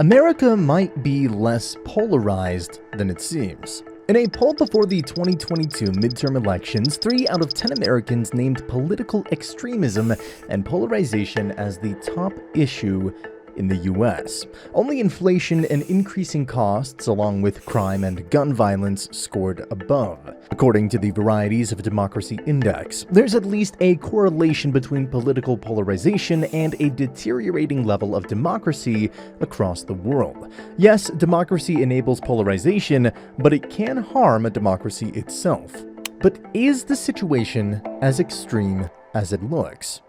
America might be less polarized than it seems. In a poll before the 2022 midterm elections, 3 out of 10 Americans named political extremism and polarization as the top issue in the US. Only inflation and increasing costs, along with crime and gun violence, scored above. According to the Varieties of Democracy Index, there's at least a correlation between political polarization and a deteriorating level of democracy across the world. Yes, democracy enables polarization, but it can harm a democracy itself. But is the situation as extreme as it looks?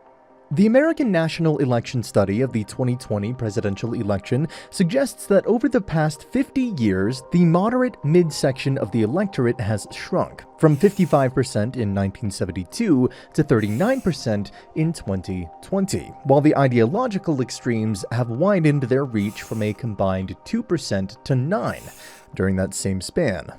The American National Election Study of the 2020 presidential election suggests that over the past 50 years, the moderate midsection of the electorate has shrunk from 55% in 1972 to 39% in 2020, while the ideological extremes have widened their reach from a combined 2% to 9% during that same span.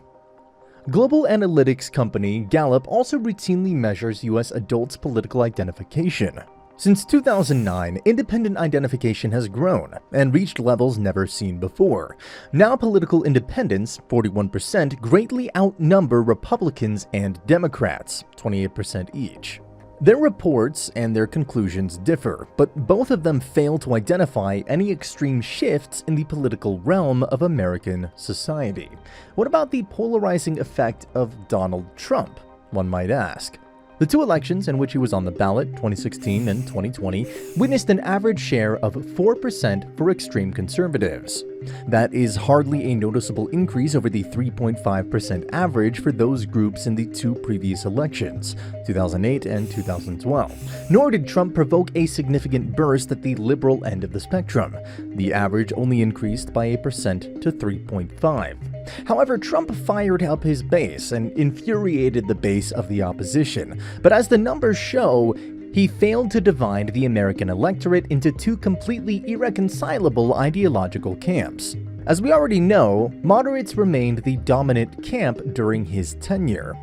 Global analytics company Gallup also routinely measures U.S. adults' political identification. Since 2009, independent identification has grown and reached levels never seen before. Now political independents, 41%, greatly outnumber Republicans and Democrats, 28% each. Their reports and their conclusions differ, but both of them fail to identify any extreme shifts in the political realm of American society. What about the polarizing effect of Donald Trump, one might ask? The 2 elections in which he was on the ballot, 2016 and 2020, witnessed an average share of 4% for extreme conservatives. That is hardly a noticeable increase over the 3.5% average for those groups in the 2 previous elections, 2008 and 2012. Nor did Trump provoke a significant burst at the liberal end of the spectrum. The average only increased by 1% to 3.5%. However, Trump fired up his base and infuriated the base of the opposition. But as the numbers show, he failed to divide the American electorate into 2 completely irreconcilable ideological camps. As we already know, moderates remained the dominant camp during his tenure.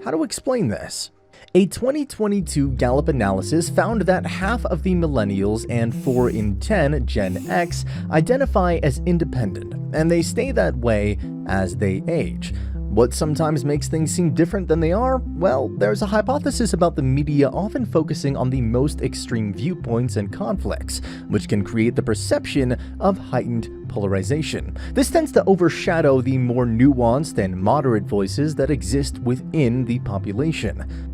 How to explain this? A 2022 Gallup analysis found that half of the millennials and 4 in 10 Gen X identify as independent, and they stay that way as they age. What sometimes makes things seem different than they are? Well, there's a hypothesis about the media often focusing on the most extreme viewpoints and conflicts, which can create the perception of heightened polarization. This tends to overshadow the more nuanced and moderate voices that exist within the population.